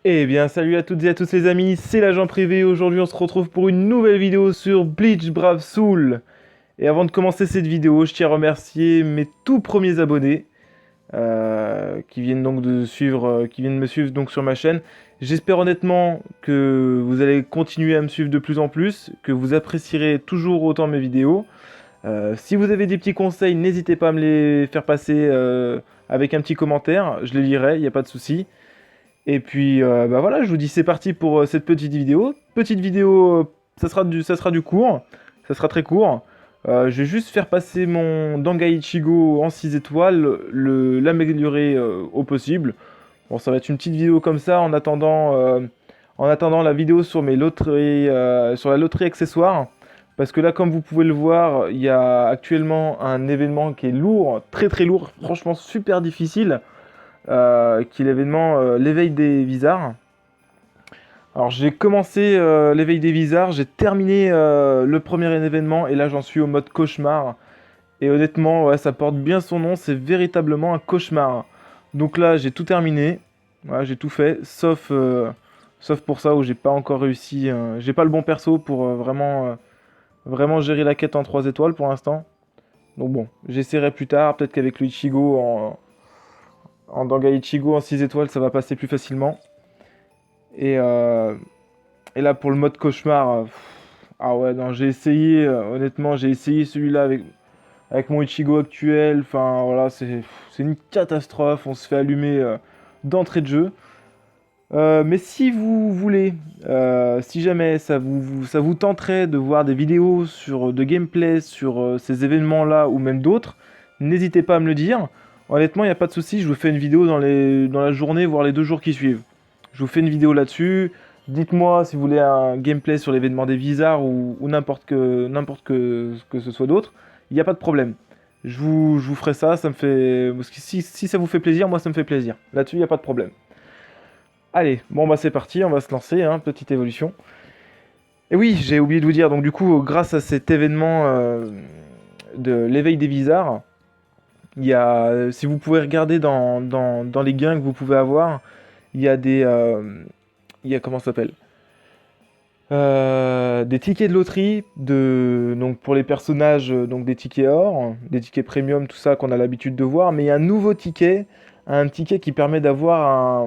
Eh bien, salut à toutes et à tous les amis, c'est l'agent privé. Aujourd'hui, on se retrouve pour une nouvelle vidéo sur Bleach Brave Soul. Et avant de commencer cette vidéo, je tiens à remercier mes tout premiers abonnés qui viennent donc qui viennent me suivre donc sur ma chaîne. J'espère honnêtement que vous allez continuer à me suivre de plus en plus, que vous apprécierez toujours autant mes vidéos. Si vous avez des petits conseils, n'hésitez pas à me les faire passer avec un petit commentaire. Je les lirai, il n'y a pas de souci. Et puis, bah voilà, je vous dis c'est parti pour cette petite vidéo. Petite vidéo, ça sera du court, ça sera très court. Je vais juste faire passer mon Dangai Ichigo en 6 étoiles, l'améliorer au possible. Bon, ça va être une petite vidéo comme ça en attendant la vidéo sur mes loteries, sur la loterie accessoire. Parce que là, comme vous pouvez le voir, il y a actuellement un événement qui est lourd, très très lourd, franchement super difficile qui est l'événement l'éveil des Vizards. Alors j'ai commencé l'éveil des Vizards, j'ai terminé le premier événement et là j'en suis au mode cauchemar. Et honnêtement, ouais, ça porte bien son nom, c'est véritablement un cauchemar. Donc là j'ai tout terminé, voilà, j'ai tout fait, sauf pour ça où j'ai pas encore réussi, j'ai pas le bon perso pour vraiment gérer la quête en 3 étoiles pour l'instant. Donc bon, j'essaierai plus tard, peut-être qu'avec le Ichigo en Dangai Ichigo en 6 étoiles ça va passer plus facilement. Et, euh, et là, pour le mode cauchemar, ah ouais, non, j'ai essayé, honnêtement, j'ai essayé celui-là avec mon Ichigo actuel. Enfin, voilà, c'est une catastrophe. On se fait allumer d'entrée de jeu. Mais si vous voulez, si jamais ça vous tenterait de voir des vidéos de gameplay sur ces événements-là ou même d'autres, n'hésitez pas à me le dire. Honnêtement, il n'y a pas de souci, je vous fais une vidéo dans la journée, voire les 2 jours qui suivent. Je vous fais une vidéo là-dessus. Dites-moi si vous voulez un gameplay sur l'événement des Vizards ou n'importe que ce soit d'autre. Il n'y a pas de problème. Je vous ferai ça, ça me fait. Si ça vous fait plaisir, moi ça me fait plaisir. Là-dessus, il n'y a pas de problème. Allez, bon bah c'est parti, on va se lancer, hein, petite évolution. Et oui, j'ai oublié de vous dire, donc du coup, grâce à cet événement de l'éveil des Vizards, si vous pouvez regarder dans les gains que vous pouvez avoir, il y a il y a comment ça s'appelle des tickets de loterie donc pour les personnages, donc des tickets or, des tickets premium, tout ça qu'on a l'habitude de voir, mais il y a un ticket qui permet d'avoir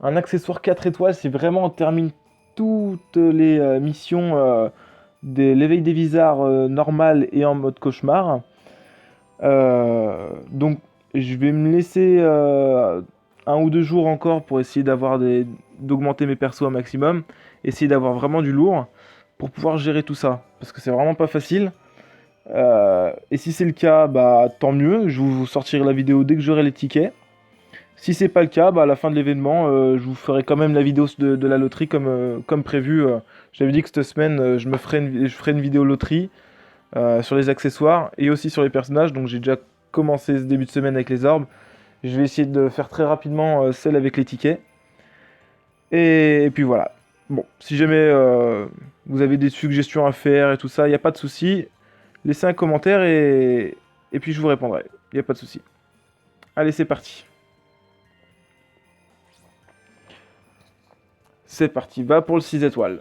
un accessoire 4 étoiles si vraiment on termine toutes les missions de l'éveil des Vizards normal et en mode cauchemar. Donc je vais me laisser 1 ou 2 jours encore pour essayer d'augmenter mes persos un maximum, essayer d'avoir vraiment du lourd pour pouvoir gérer tout ça, parce que c'est vraiment pas facile. Et si c'est le cas, bah tant mieux, je vous sortirai la vidéo dès que j'aurai les tickets. Si c'est pas le cas, bah à la fin de l'événement, je vous ferai quand même la vidéo de la loterie comme prévu. J'avais dit que cette semaine, je ferai une vidéo loterie sur les accessoires et aussi sur les personnages. Donc j'ai déjà commencé ce début de semaine avec les orbes. Je vais essayer de faire très rapidement celle avec les tickets. Et puis voilà. Bon, si jamais vous avez des suggestions à faire et tout ça, il n'y a pas de souci. Laissez un commentaire et puis je vous répondrai. Il n'y a pas de souci. Allez, c'est parti. C'est parti, va pour le 6 étoiles.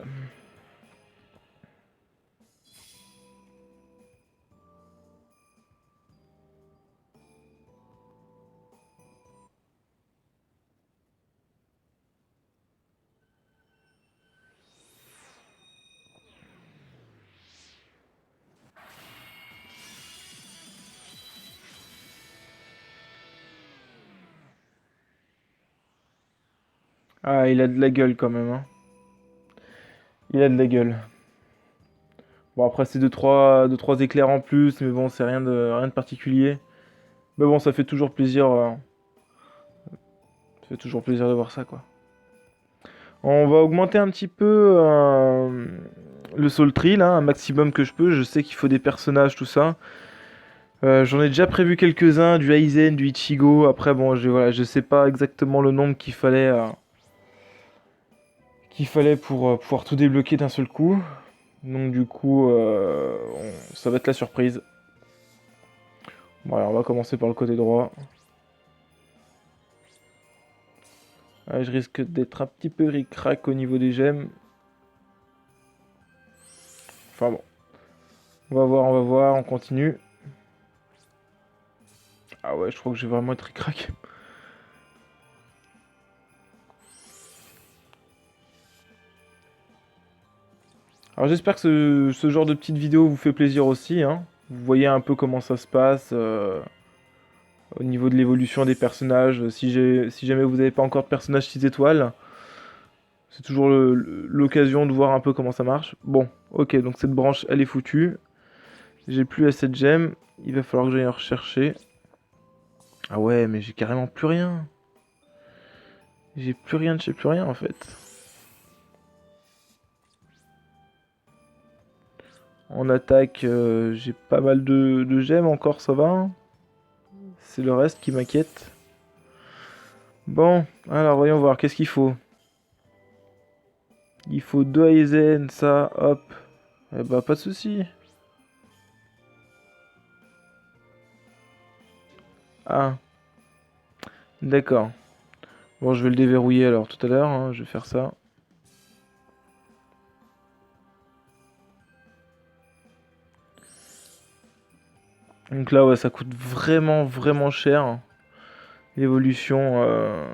Ah, il a de la gueule quand même, hein. Il a de la gueule. Bon, après, c'est deux, trois éclairs en plus, mais bon, c'est rien de particulier. Mais bon, ça fait toujours plaisir. Ça fait toujours plaisir de voir ça, quoi. On va augmenter un petit peu le Soul Tree, là, un maximum que je peux. Je sais qu'il faut des personnages, tout ça. J'en ai déjà prévu quelques-uns, du Aizen, du Ichigo. Après, bon, voilà, je sais pas exactement le nombre qu'il fallait pour pouvoir tout débloquer d'un seul coup. Donc du coup, ça va être la surprise. Bon, alors on va commencer par le côté droit. Ouais, je risque d'être un petit peu ric-rac au niveau des gemmes. Enfin bon. On va voir, on continue. Ah ouais, je crois que je vais vraiment être ric-rac. Alors j'espère que ce genre de petite vidéo vous fait plaisir aussi, hein. Vous voyez un peu comment ça se passe au niveau de l'évolution des personnages. Si jamais vous n'avez pas encore de personnage 6 étoiles, c'est toujours l'occasion de voir un peu comment ça marche. Bon, ok, donc cette branche, elle est foutue. J'ai plus assez de gemmes. Il va falloir que j'aille en rechercher. Ah ouais, mais j'ai carrément plus rien. J'ai plus rien de chez plus rien en fait. En attaque, j'ai pas mal de gemmes encore, ça va. C'est le reste qui m'inquiète. Bon, alors voyons voir, qu'est-ce qu'il faut. Il faut 2 Aizen, ça, hop. Eh bah pas de souci. Ah, d'accord. Bon, je vais le déverrouiller alors tout à l'heure, hein, je vais faire ça. Donc là, ouais, ça coûte vraiment cher. L'évolution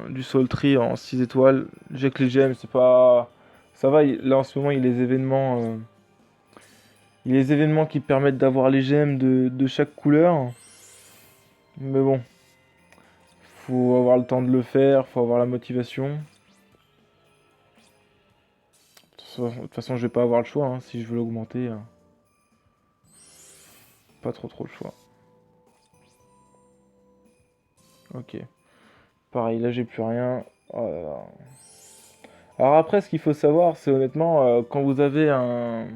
du Soul Tree en 6 étoiles. J'ai que les gemmes, c'est pas... Ça va, là en ce moment, il y a les événements... il y a les événements qui permettent d'avoir les gemmes de chaque couleur. Mais bon, faut avoir le temps de le faire, faut avoir la motivation. De toute façon, je vais pas avoir le choix, hein, si je veux l'augmenter. Pas trop le choix. Ok. Pareil, là j'ai plus rien. Oh là là. Alors après, ce qu'il faut savoir, c'est honnêtement, quand vous avez un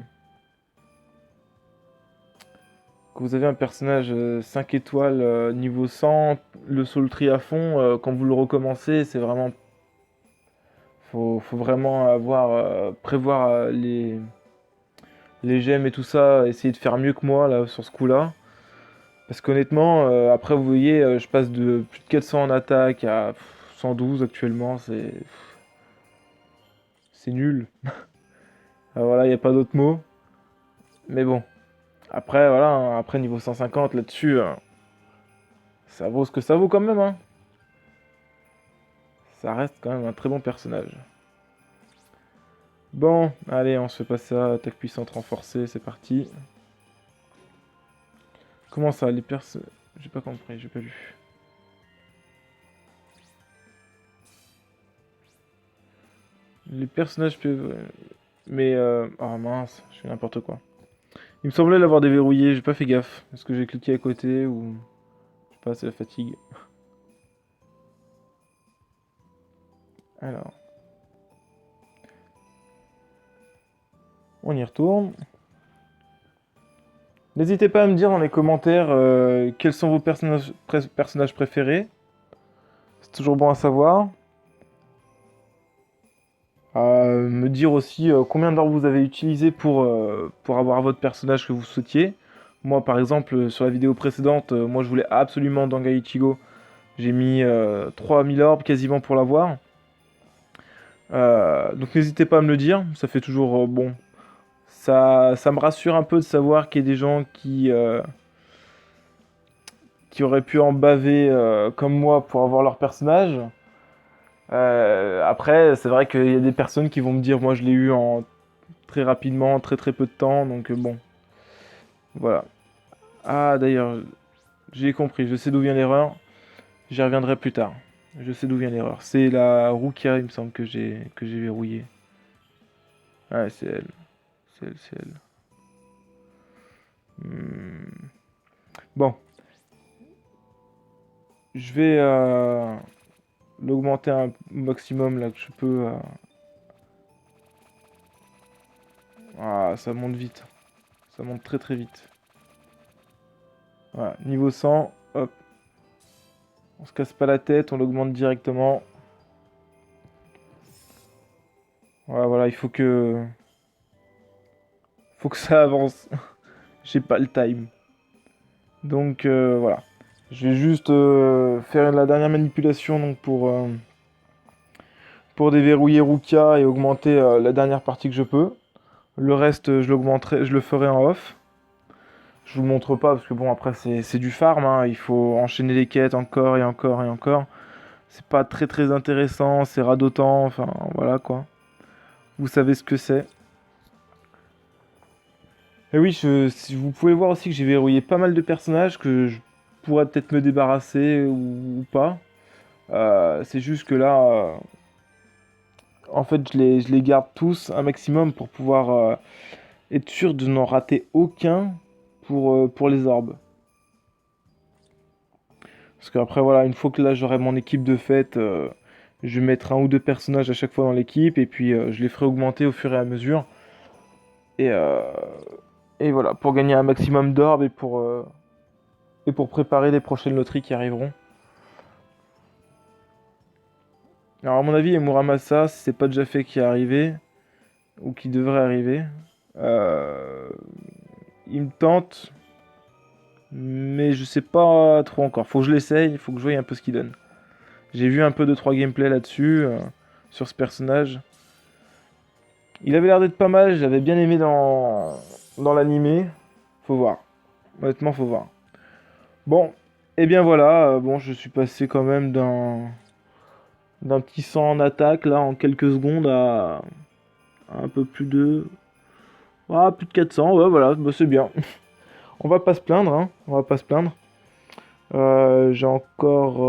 personnage 5 étoiles niveau 100, le Soul Tree à fond, quand vous le recommencez, c'est vraiment... faut vraiment prévoir les gemmes et tout ça, essayer de faire mieux que moi là sur ce coup-là. Parce qu'honnêtement, après vous voyez, je passe de plus de 400 en attaque à 112 actuellement, c'est nul. Ah, voilà, il n'y a pas d'autre mot. Mais bon, après voilà, hein, après niveau 150 là-dessus, ça vaut ce que ça vaut quand même, hein. Ça reste quand même un très bon personnage. Bon, allez, on se fait passer ça, attaque puissante renforcée, c'est parti. Comment ça, les persos... J'ai pas compris, j'ai pas vu. Les personnages peuvent... Mais... Oh mince, je fais n'importe quoi. Il me semblait l'avoir déverrouillé, j'ai pas fait gaffe. Est-ce que j'ai cliqué à côté ou... Je sais pas, c'est la fatigue. Alors... On y retourne. N'hésitez pas à me dire dans les commentaires quels sont vos personnages préférés. C'est toujours bon à savoir. Me dire aussi combien d'heures vous avez utilisé pour avoir votre personnage que vous souhaitiez. Moi, par exemple, sur la vidéo précédente, moi je voulais absolument Dangai Ichigo. J'ai mis 3000 orbes quasiment pour l'avoir. Donc n'hésitez pas à me le dire, ça fait toujours bon. Ça me rassure un peu de savoir qu'il y a des gens qui auraient pu en baver comme moi pour avoir leur personnage. Après, c'est vrai qu'il y a des personnes qui vont me dire, moi je l'ai eu en très rapidement, très peu de temps, donc bon, voilà. Ah d'ailleurs, j'ai compris, je sais d'où vient l'erreur, j'y reviendrai plus tard. Je sais d'où vient l'erreur. C'est la Rukia, il me semble, que j'ai verrouillée. Ouais, c'est elle. C'est elle. Bon, je vais l'augmenter un maximum là que je peux. Ah, ça monte vite. Ça monte très vite. Voilà, niveau 100, hop. On se casse pas la tête, on l'augmente directement. Voilà, voilà, faut que ça avance. J'ai pas le time. Donc voilà. Je vais juste faire la dernière manipulation donc pour déverrouiller Rukia et augmenter la dernière partie que je peux. Le reste, je le ferai en off. Je vous le montre pas parce que bon, après c'est du farm, hein. Il faut enchaîner les quêtes encore et encore et encore. C'est pas très très intéressant, c'est radotant, enfin voilà quoi. Vous savez ce que c'est. Et oui, si vous pouvez voir aussi que j'ai verrouillé pas mal de personnages que je pourrais peut-être me débarrasser ou pas. C'est juste que là, en fait, je les garde tous un maximum pour pouvoir être sûr de n'en rater aucun pour les orbes. Parce qu'après, voilà, une fois que là j'aurai mon équipe de fête, je vais mettre un ou deux personnages à chaque fois dans l'équipe et puis je les ferai augmenter au fur et à mesure. Et, euh, et voilà, pour gagner un maximum d'orbes et pour préparer les prochaines loteries qui arriveront. Alors à mon avis, il y a Muramasa, si c'est pas déjà fait, qui est arrivé, ou qui devrait arriver. Euh, il me tente, mais je sais pas trop encore. Faut que je l'essaye, il faut que je voie un peu ce qu'il donne. J'ai vu un peu de 3 gameplay là-dessus, sur ce personnage. Il avait l'air d'être pas mal, j'avais bien aimé dans l'animé. Faut voir. Honnêtement, faut voir. Bon, et bien voilà, bon, je suis passé quand même d'un petit 100 en attaque, là, en quelques secondes, à un peu plus de... Ah, plus de 400, ouais, voilà, bah, c'est bien. On va pas se plaindre, hein, on va pas se plaindre. J'ai encore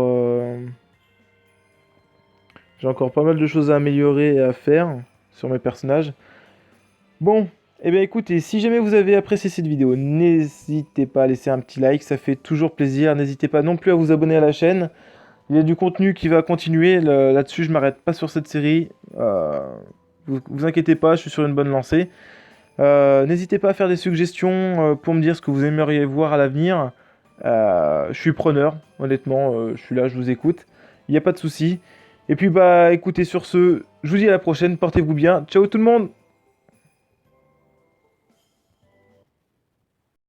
pas mal de choses à améliorer et à faire sur mes personnages. Bon, et bien écoutez, si jamais vous avez apprécié cette vidéo, n'hésitez pas à laisser un petit like, ça fait toujours plaisir. N'hésitez pas non plus à vous abonner à la chaîne. Il y a du contenu qui va continuer, là-dessus je m'arrête pas sur cette série. Vous inquiétez pas, je suis sur une bonne lancée. N'hésitez pas à faire des suggestions pour me dire ce que vous aimeriez voir à l'avenir. Je suis preneur, honnêtement, je suis là, je vous écoute. Il n'y a pas de souci. Et puis bah écoutez, sur ce, je vous dis à la prochaine, portez-vous bien. Ciao tout le monde!